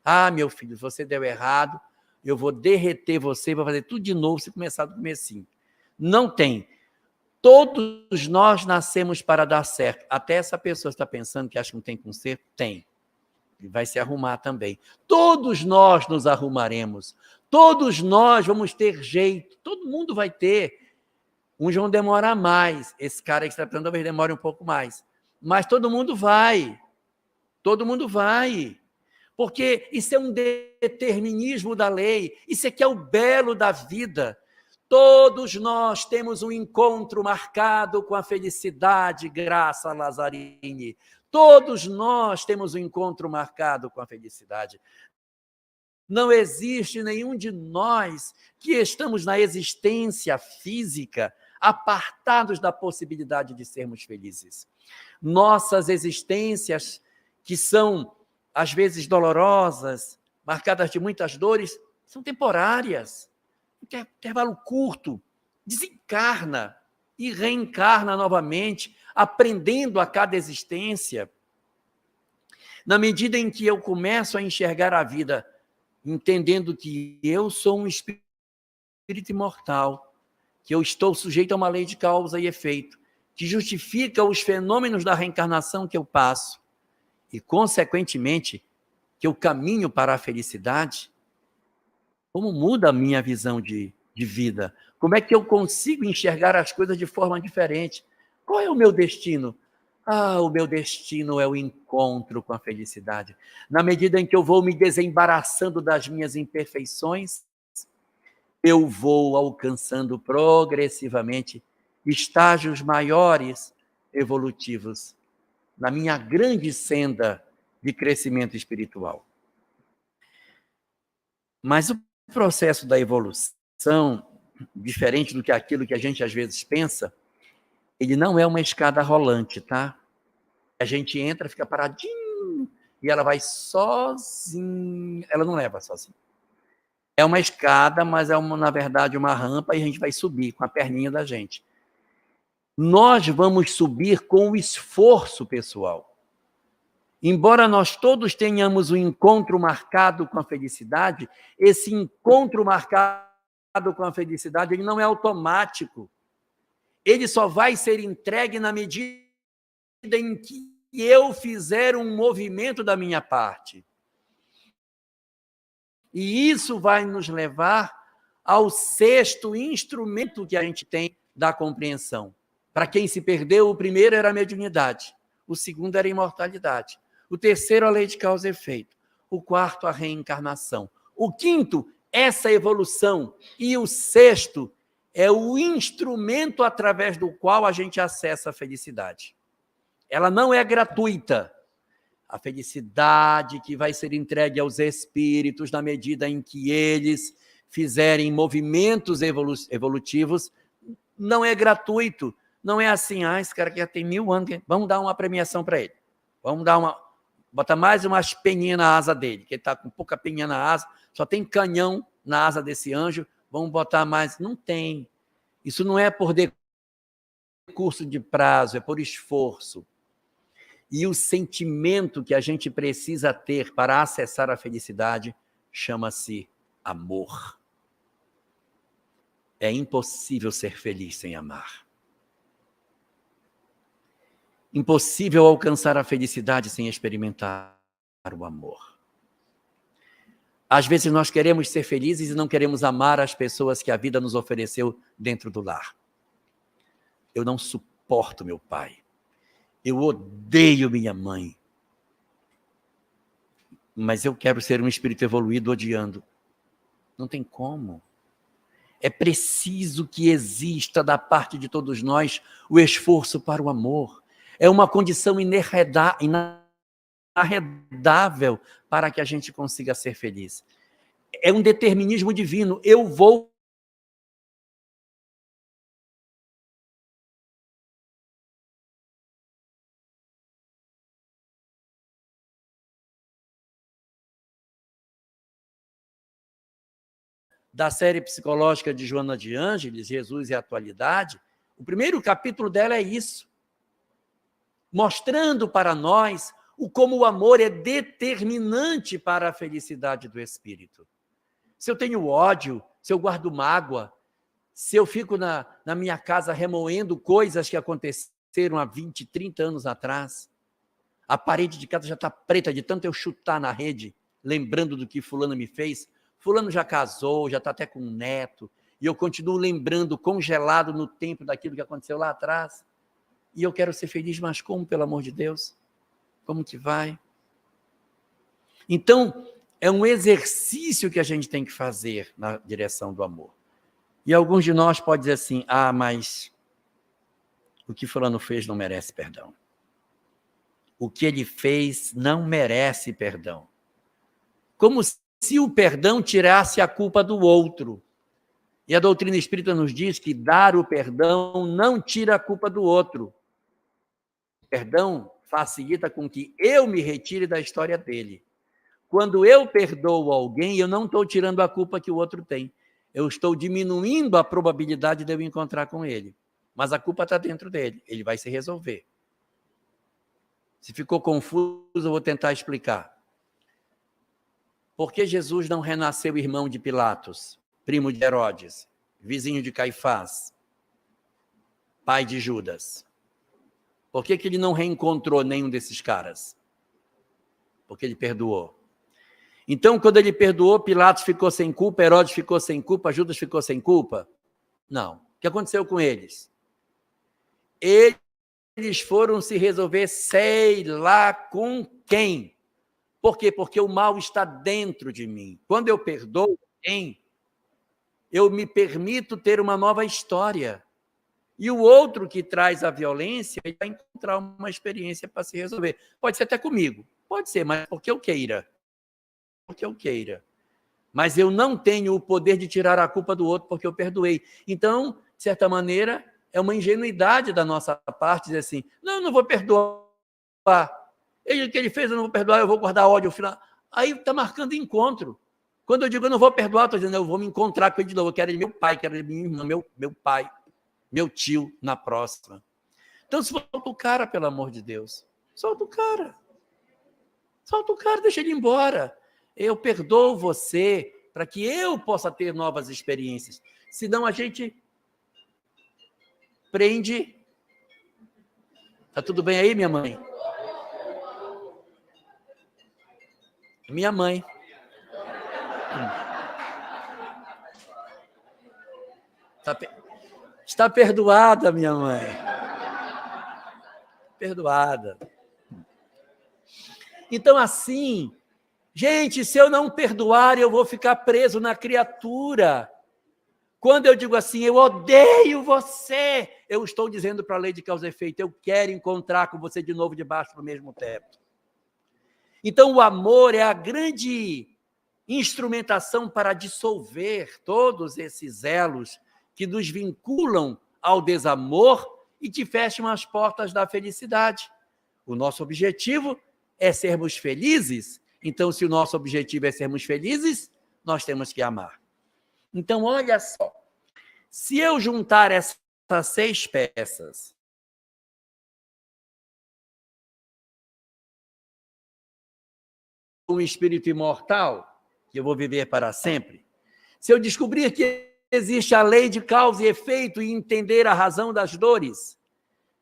Ah, meu filho, você deu errado, eu vou derreter você, vou fazer tudo de novo, se começar do comecinho. Não tem. Todos nós nascemos para dar certo. Até essa pessoa está pensando que acha que não tem conserto? Tem. E vai se arrumar também. Todos nós nos arrumaremos. Todos nós vamos ter jeito. Todo mundo vai ter. Uns vão demorar mais. Esse cara que está pensando talvez demore um pouco mais. Mas todo mundo vai. Todo mundo vai. Porque isso é um determinismo da lei. Isso é que é o belo da vida. Todos nós temos um encontro marcado com a felicidade, Graça Lazzarini. Todos nós temos um encontro marcado com a felicidade. Não existe nenhum de nós que estamos na existência física apartados da possibilidade de sermos felizes. Nossas existências, que são às vezes dolorosas, marcadas de muitas dores, são temporárias. Intervalo curto, desencarna e reencarna novamente, aprendendo a cada existência. Na medida em que eu começo a enxergar a vida, entendendo que eu sou um espírito imortal, que eu estou sujeito a uma lei de causa e efeito, que justifica os fenômenos da reencarnação que eu passo, e, consequentemente, que eu caminho para a felicidade, como muda a minha visão de vida? Como é que eu consigo enxergar as coisas de forma diferente? Qual é o meu destino? O meu destino é o encontro com a felicidade. Na medida em que eu vou me desembaraçando das minhas imperfeições, eu vou alcançando progressivamente estágios maiores evolutivos na minha grande senda de crescimento espiritual. Mas o processo da evolução, diferente do que aquilo que a gente às vezes pensa, ele não é uma escada rolante, tá? A gente entra, fica paradinho, e ela vai sozinha. Ela não leva sozinha. É uma escada, mas é, na verdade, uma rampa, e a gente vai subir com a perninha da gente. Nós vamos subir com o esforço pessoal. Embora nós todos tenhamos um encontro marcado com a felicidade, esse encontro marcado com a felicidade, ele não é automático. Ele só vai ser entregue na medida em que eu fizer um movimento da minha parte. E isso vai nos levar ao sexto instrumento que a gente tem da compreensão. Para quem se perdeu, o primeiro era a mediunidade, o segundo era a imortalidade, o terceiro a lei de causa e efeito, o quarto a reencarnação, o quinto, essa evolução, e o sexto é o instrumento através do qual a gente acessa a felicidade. Ela não é gratuita. A felicidade que vai ser entregue aos espíritos na medida em que eles fizerem movimentos evolutivos não é gratuito. Não é assim, esse cara que já tem 1000 anos, vamos dar uma premiação para ele. Vamos botar mais umas peninhas na asa dele, que ele está com pouca peninha na asa, só tem canhão na asa desse anjo, vamos botar mais. Não tem. Isso não é por decurso de prazo, é por esforço. E o sentimento que a gente precisa ter para acessar a felicidade chama-se amor. É impossível ser feliz sem amar. Impossível alcançar a felicidade sem experimentar o amor. Às vezes nós queremos ser felizes e não queremos amar as pessoas que a vida nos ofereceu dentro do lar. Eu não suporto meu pai. Eu odeio minha mãe. Mas eu quero ser um espírito evoluído odiando. Não tem como. É preciso que exista da parte de todos nós o esforço para o amor. É uma condição inarredável para que a gente consiga ser feliz. É um determinismo divino. Eu vou da série psicológica de Joana de Ângeles, Jesus e a Atualidade, o primeiro capítulo dela é isso, mostrando para nós como o amor é determinante para a felicidade do espírito. Se eu tenho ódio, se eu guardo mágoa, se eu fico na minha casa remoendo coisas que aconteceram há 20, 30 anos atrás, a parede de casa já está preta de tanto eu chutar na rede, lembrando do que fulano me fez. Fulano já casou, já está até com um neto, e eu continuo lembrando, congelado no tempo daquilo que aconteceu lá atrás. E eu quero ser feliz, mas como, pelo amor de Deus? Como que vai? Então, é um exercício que a gente tem que fazer na direção do amor. E alguns de nós podem dizer assim, mas o que fulano fez não merece perdão. O que ele fez não merece perdão. Como se o perdão tirasse a culpa do outro. E a doutrina espírita nos diz que dar o perdão não tira a culpa do outro. O perdão facilita com que eu me retire da história dele. Quando eu perdoo alguém, eu não estou tirando a culpa que o outro tem. Eu estou diminuindo a probabilidade de eu encontrar com ele. Mas a culpa está dentro dele. Ele vai se resolver. Se ficou confuso, eu vou tentar explicar. Por que Jesus não renasceu irmão de Pilatos, primo de Herodes, vizinho de Caifás, pai de Judas? Por que ele não reencontrou nenhum desses caras? Porque ele perdoou. Então, quando ele perdoou, Pilatos ficou sem culpa, Herodes ficou sem culpa, Judas ficou sem culpa? Não. O que aconteceu com eles? Eles eles foram se resolver sei lá com quem. Por quê? Porque o mal está dentro de mim. Quando eu perdoo alguém, eu me permito ter uma nova história. E o outro que traz a violência, ele vai encontrar uma experiência para se resolver. Pode ser até comigo. Pode ser, mas porque eu queira. Porque eu queira. Mas eu não tenho o poder de tirar a culpa do outro porque eu perdoei. Então, de certa maneira, é uma ingenuidade da nossa parte dizer assim, não, eu não vou perdoar. O que ele fez, eu não vou perdoar, eu vou guardar ódio. Aí está marcando encontro. Quando eu digo eu não vou perdoar, estou dizendo eu vou me encontrar com ele de novo. Eu quero ele meu pai, quero ele minha irmã, meu pai, meu tio na próxima. Então, solta o cara, pelo amor de Deus. Solta o cara. Solta o cara, deixa ele embora. Eu perdoo você para que eu possa ter novas experiências. Senão a gente prende. Tá tudo bem aí, minha mãe? Minha mãe. Está perdoada, minha mãe. Perdoada. Então, assim, gente, se eu não perdoar, eu vou ficar preso na criatura. Quando eu digo assim, eu odeio você, eu estou dizendo para a lei de causa e efeito, eu quero encontrar com você de novo debaixo do mesmo teto. Então, o amor é a grande instrumentação para dissolver todos esses elos que nos vinculam ao desamor e que fecham as portas da felicidade. O nosso objetivo é sermos felizes. Então, se o nosso objetivo é sermos felizes, nós temos que amar. Então, olha só. Se eu juntar essas 6 peças, um espírito imortal, que eu vou viver para sempre, se eu descobrir que existe a lei de causa e efeito e entender a razão das dores,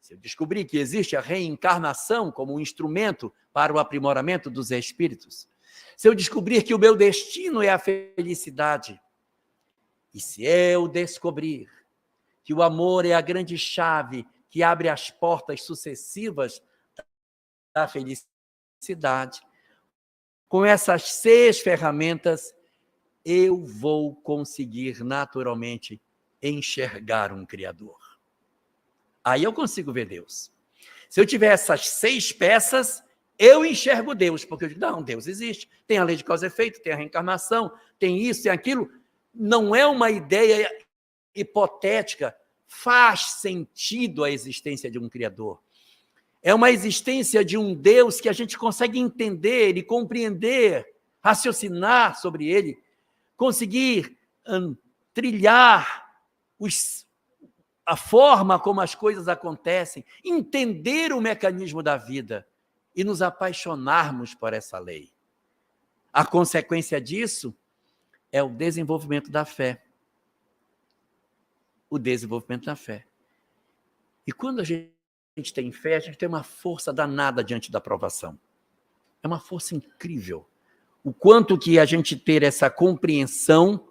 se eu descobrir que existe a reencarnação como um instrumento para o aprimoramento dos espíritos, se eu descobrir que o meu destino é a felicidade, e se eu descobrir que o amor é a grande chave que abre as portas sucessivas da felicidade, com essas 6 ferramentas, eu vou conseguir naturalmente enxergar um Criador. Aí eu consigo ver Deus. Se eu tiver essas 6 peças, eu enxergo Deus, porque eu digo, não, Deus existe. Tem a lei de causa e efeito, tem a reencarnação, tem isso, tem aquilo. Não é uma ideia hipotética, faz sentido a existência de um Criador. É uma existência de um Deus que a gente consegue entender e compreender, raciocinar sobre ele, conseguir trilhar a forma como as coisas acontecem, entender o mecanismo da vida e nos apaixonarmos por essa lei. A consequência disso é o desenvolvimento da fé. O desenvolvimento da fé. E quando a gente tem fé, a gente tem uma força danada diante da provação. É uma força incrível. O quanto que a gente ter essa compreensão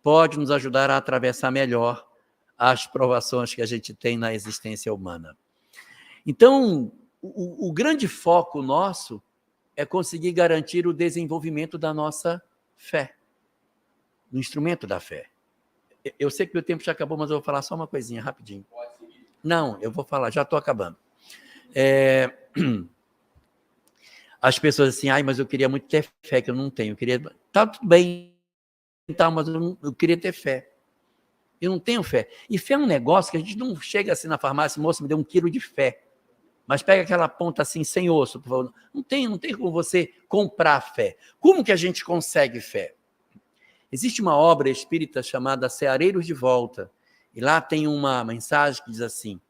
pode nos ajudar a atravessar melhor as provações que a gente tem na existência humana. Então, o grande foco nosso é conseguir garantir o desenvolvimento da nossa fé, no instrumento da fé. Eu sei que meu tempo já acabou, mas eu vou falar só uma coisinha, rapidinho. Não, eu vou falar, já estou acabando. As pessoas assim, mas eu queria muito ter fé, que eu não tenho. Eu queria, tá tudo bem, tá, mas eu queria ter fé. Eu não tenho fé. E fé é um negócio que a gente não chega assim na farmácia, moça, me deu 1 quilo de fé. Mas pega aquela ponta assim, sem osso, por favor. Não tem como você comprar fé. Como que a gente consegue fé? Existe uma obra espírita chamada Ceareiros de Volta, e lá tem uma mensagem que diz assim,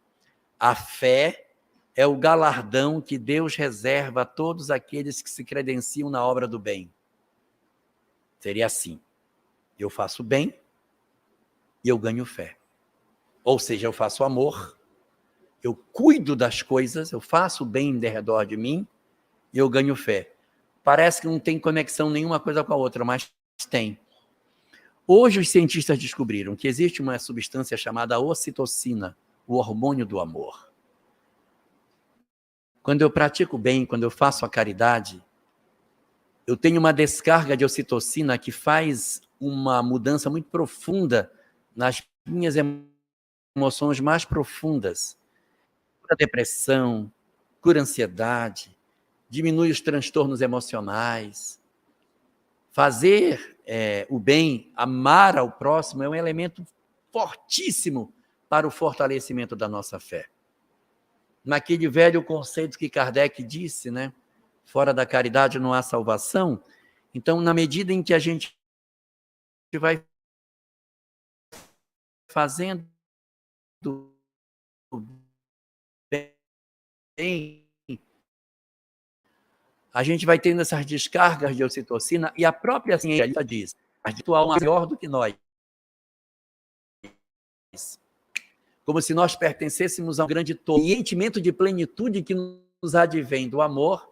a fé é o galardão que Deus reserva a todos aqueles que se credenciam na obra do bem. Seria assim, eu faço bem e eu ganho fé. Ou seja, eu faço amor, eu cuido das coisas, eu faço o bem em redor de mim e eu ganho fé. Parece que não tem conexão nenhuma coisa com a outra, mas tem. Hoje os cientistas descobriram que existe uma substância chamada ocitocina, o hormônio do amor. Quando eu pratico o bem, quando eu faço a caridade, eu tenho uma descarga de ocitocina que faz uma mudança muito profunda nas minhas emoções mais profundas. Cura depressão, cura ansiedade, diminui os transtornos emocionais. Fazer o bem, amar ao próximo, é um elemento fortíssimo para o fortalecimento da nossa fé. Naquele velho conceito que Kardec disse, né? Fora da caridade não há salvação. Então, na medida em que a gente vai fazendo bem, a gente vai tendo essas descargas de ocitocina, e a própria ciência diz, a ritual maior do que nós. Como se nós pertencêssemos a um grande todo. E o sentimento de plenitude que nos advém do amor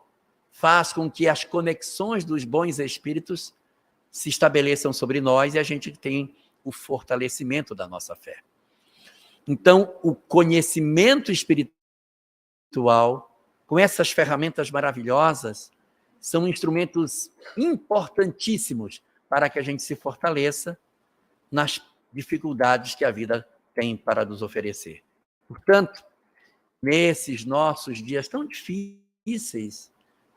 faz com que as conexões dos bons espíritos se estabeleçam sobre nós e a gente tem o fortalecimento da nossa fé. Então, o conhecimento espiritual, com essas ferramentas maravilhosas, são instrumentos importantíssimos para que a gente se fortaleça nas dificuldades que a vida tem para nos oferecer. Portanto, nesses nossos dias tão difíceis,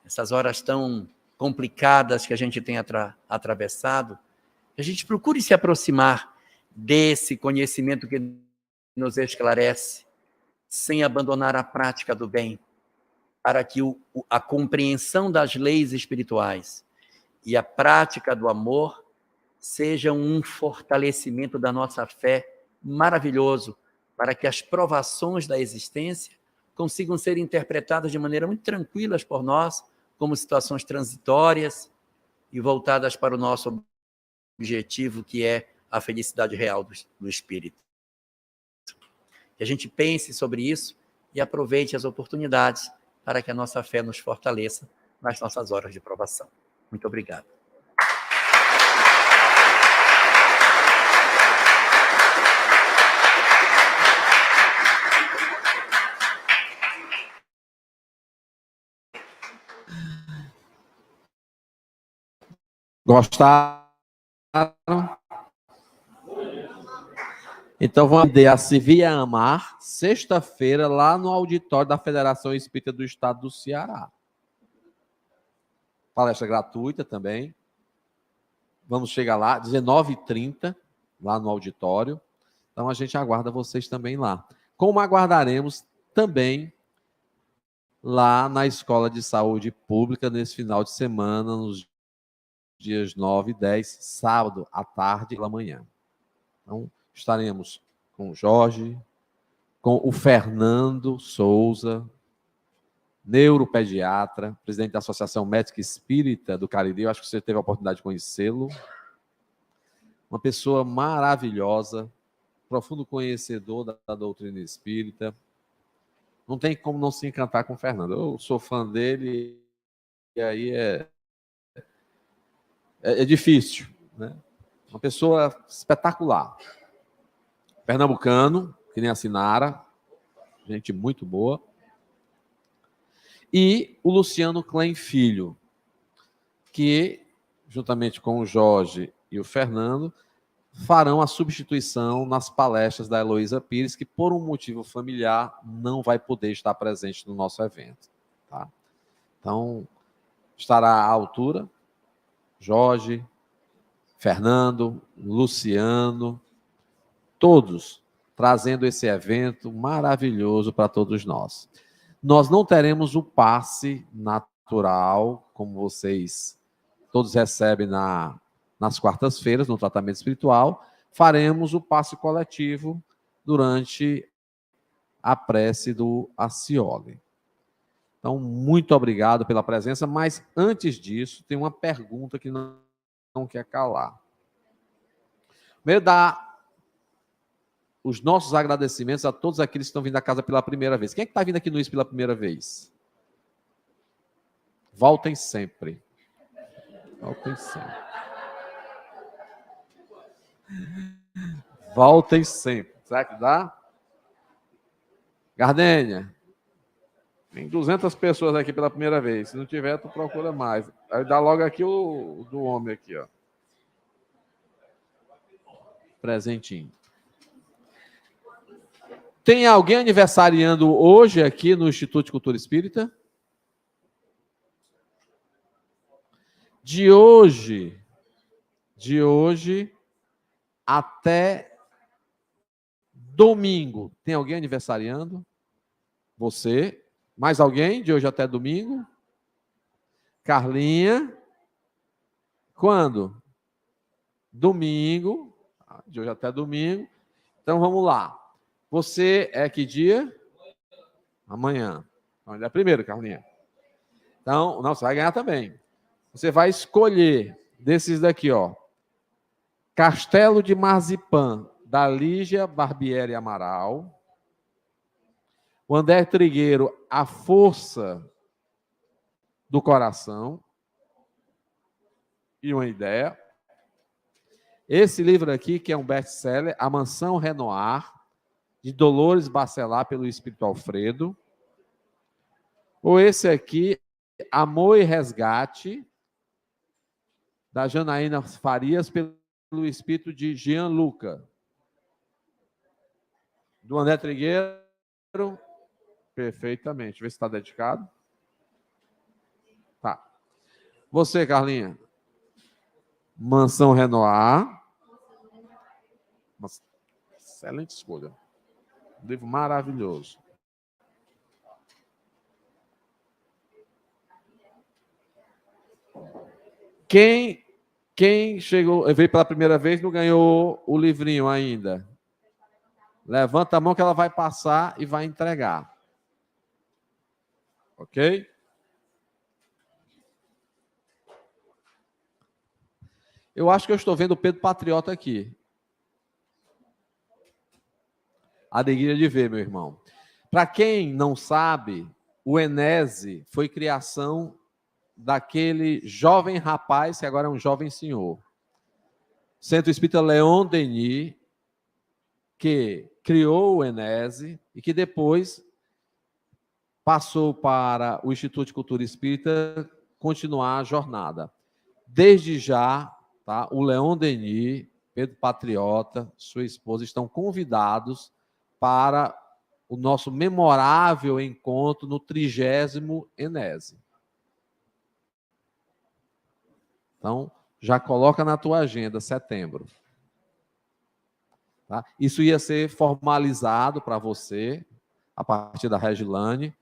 essas horas tão complicadas que a gente tem atravessado, a gente procure se aproximar desse conhecimento que nos esclarece, sem abandonar a prática do bem, para que a compreensão das leis espirituais e a prática do amor sejam um fortalecimento da nossa fé maravilhoso, para que as provações da existência consigam ser interpretadas de maneira muito tranquila por nós, como situações transitórias e voltadas para o nosso objetivo, que é a felicidade real do espírito. Que a gente pense sobre isso e aproveite as oportunidades para que a nossa fé nos fortaleça nas nossas horas de provação. Muito obrigado. Gostaram? Então vamos ver a Se Via Amar, sexta-feira, lá no auditório da Federação Espírita do Estado do Ceará. Palestra gratuita também. Vamos chegar lá, 19h30, lá no auditório. Então a gente aguarda vocês também lá. Como aguardaremos também lá na Escola de Saúde Pública nesse final de semana, nos dias 9 e 10, sábado à tarde e pela manhã. Então, estaremos com o Jorge, com o Fernando Souza, neuropediatra, presidente da Associação Médica Espírita do Cariri. Eu acho que você teve a oportunidade de conhecê-lo. Uma pessoa maravilhosa, profundo conhecedor da doutrina espírita. Não tem como não se encantar com o Fernando. Eu sou fã dele e aí é difícil, né? Uma pessoa espetacular. Pernambucano, que nem a Sinara, gente muito boa. E o Luciano Klein Filho, que, juntamente com o Jorge e o Fernando, farão a substituição nas palestras da Heloísa Pires, que, por um motivo familiar, não vai poder estar presente no nosso evento. Tá? Então, estará à altura Jorge, Fernando, Luciano, todos trazendo esse evento maravilhoso para todos nós. Nós não teremos o passe natural, como vocês todos recebem nas quartas-feiras, no tratamento espiritual. Faremos o passe coletivo durante a prece do Acioli. Então, muito obrigado pela presença, mas antes disso, tem uma pergunta que não quer calar. Primeiro, dar os nossos agradecimentos a todos aqueles que estão vindo à casa pela primeira vez. Quem é que está vindo aqui no IS pela primeira vez? Voltem sempre. Voltem sempre. Voltem sempre. Será que dá? Gardênia, Tem 200 pessoas aqui pela primeira vez. Se não tiver, tu procura mais. Aí dá logo aqui o do homem aqui, ó. Presentinho. Tem alguém aniversariando hoje aqui no Instituto de Cultura Espírita? De hoje até domingo. Tem alguém aniversariando? Você? Mais alguém de hoje até domingo? Carlinha? Quando? Domingo. De hoje até domingo. Então vamos lá. Você é que dia? Amanhã. Então, ele é primeiro, Carlinha. Então, não, você vai ganhar também. Você vai escolher desses daqui, ó. Castelo de Marzipan, da Lígia Barbieri Amaral. O André Trigueiro, A Força do Coração. E uma ideia. Esse livro aqui, que é um best-seller, A Mansão Renoir, de Dolores Bacelar, pelo Espírito Alfredo. Ou esse aqui, Amor e Resgate, da Janaína Farias, pelo Espírito de Gianluca. Do André Trigueiro, perfeitamente. Vê se está dedicado. Tá. Você, Carlinha. Mansão Renoir. Excelente escolha. Um livro maravilhoso. Quem chegou, veio pela primeira vez, não ganhou o livrinho ainda? Levanta a mão que ela vai passar e vai entregar. Ok? Eu acho que eu estou vendo o Pedro Patriota aqui. Alegria de ver, meu irmão. Para quem não sabe, o Enese foi criação daquele jovem rapaz que agora é um jovem senhor. Centro Espírita Leon Denis, que criou o Enese e que depois passou para o Instituto de Cultura Espírita continuar a jornada. Desde já, tá, o Leon Denis, Pedro Patriota, sua esposa, estão convidados para o nosso memorável encontro no 30º Enese. Então, já coloca na tua agenda, setembro. Tá? Isso ia ser formalizado para você, a partir da Regilane,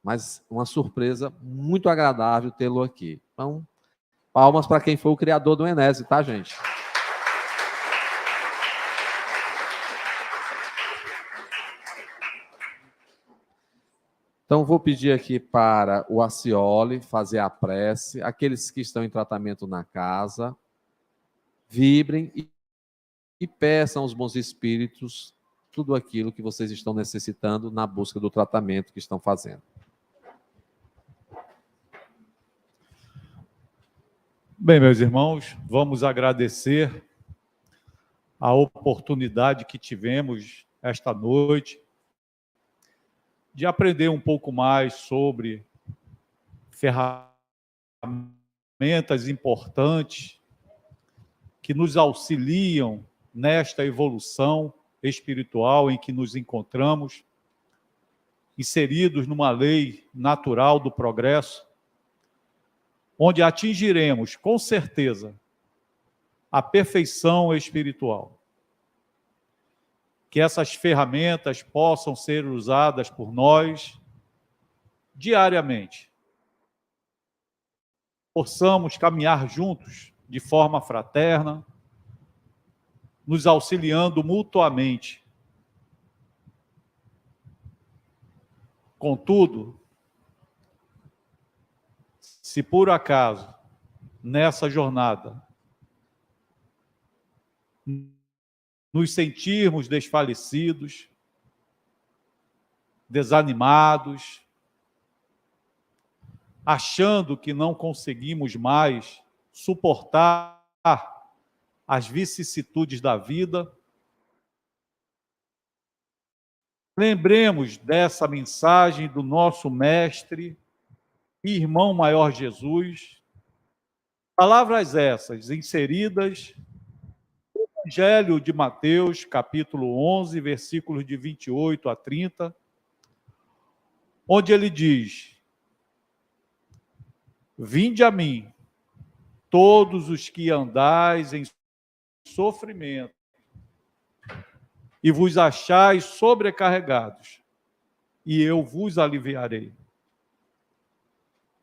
mas uma surpresa muito agradável tê-lo aqui. Então, palmas para quem foi o criador do Enese, tá, gente? Então, vou pedir aqui para o Acioli fazer a prece. Aqueles que estão em tratamento na casa, vibrem e peçam aos bons espíritos tudo aquilo que vocês estão necessitando na busca do tratamento que estão fazendo. Bem, meus irmãos, vamos agradecer a oportunidade que tivemos esta noite de aprender um pouco mais sobre ferramentas importantes que nos auxiliam nesta evolução espiritual em que nos encontramos, inseridos numa lei natural do progresso, onde atingiremos, com certeza, a perfeição espiritual. Que essas ferramentas possam ser usadas por nós diariamente. Possamos caminhar juntos de forma fraterna, nos auxiliando mutuamente. Contudo, se por acaso, nessa jornada, nos sentirmos desfalecidos, desanimados, achando que não conseguimos mais suportar as vicissitudes da vida, lembremos dessa mensagem do nosso mestre e irmão maior Jesus. Palavras essas inseridas no Evangelho de Mateus, capítulo 11, versículos de 28 a 30, onde ele diz: Vinde a mim, todos os que andais em sofrimento, e vos achais sobrecarregados, e eu vos aliviarei.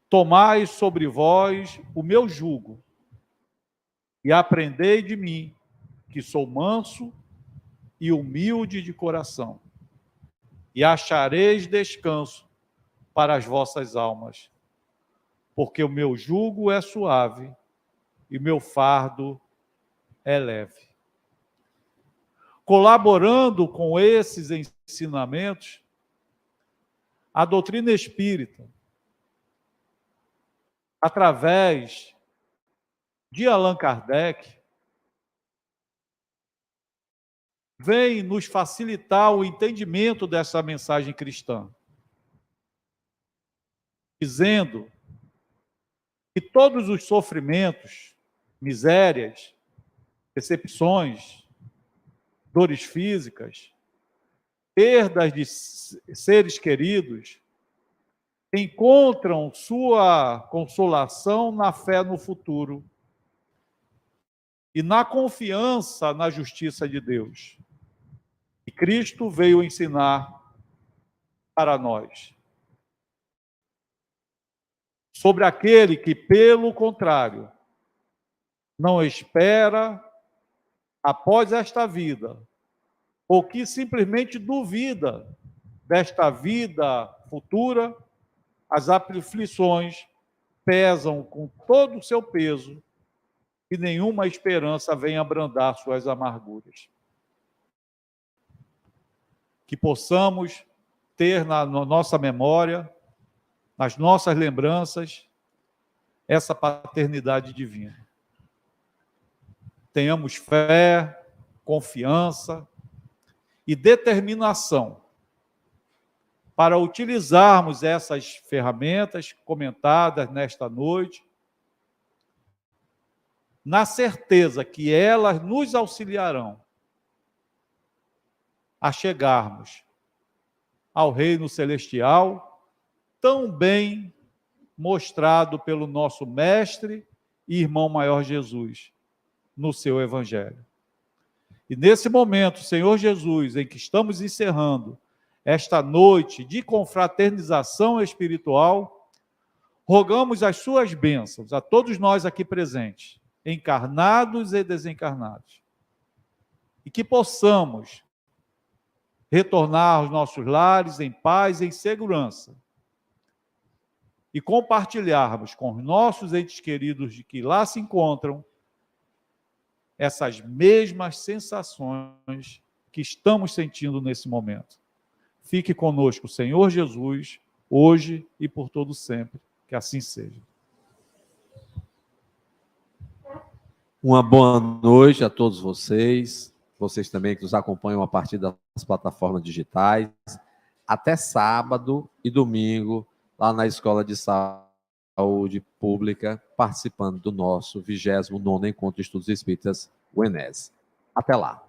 Tomai sobre vós o meu jugo, e aprendei de mim, que sou manso e humilde de coração, e achareis descanso para as vossas almas, porque o meu jugo é suave e meu fardo é leve. Colaborando com esses ensinamentos, a doutrina espírita, através de Allan Kardec, vem nos facilitar o entendimento dessa mensagem cristã, dizendo que todos os sofrimentos, misérias, decepções, dores físicas, perdas de seres queridos, encontram sua consolação na fé no futuro e na confiança na justiça de Deus. E Cristo veio ensinar para nós. Sobre aquele que, pelo contrário, não espera após esta vida, ou que simplesmente duvida desta vida futura, as aflições pesam com todo o seu peso e nenhuma esperança vem abrandar suas amarguras. Que possamos ter na nossa memória, nas nossas lembranças, essa paternidade divina. Tenhamos fé, confiança e determinação para utilizarmos essas ferramentas comentadas nesta noite, na certeza que elas nos auxiliarão a chegarmos ao reino celestial, tão bem mostrado pelo nosso mestre e irmão maior Jesus no seu evangelho. E nesse momento, Senhor Jesus, em que estamos encerrando esta noite de confraternização espiritual, rogamos as suas bênçãos a todos nós aqui presentes, encarnados e desencarnados, e que possamos retornar aos nossos lares em paz e em segurança, e compartilharmos com os nossos entes queridos de que lá se encontram essas mesmas sensações que estamos sentindo nesse momento. Fique conosco, Senhor Jesus, hoje e por todo sempre. Que assim seja. Uma boa noite a todos vocês também que nos acompanham a partir das plataformas digitais. Até sábado e domingo, lá na Escola de Saúde Pública, participando do nosso 29º Encontro de Estudos Espíritas, o ENES. Até lá.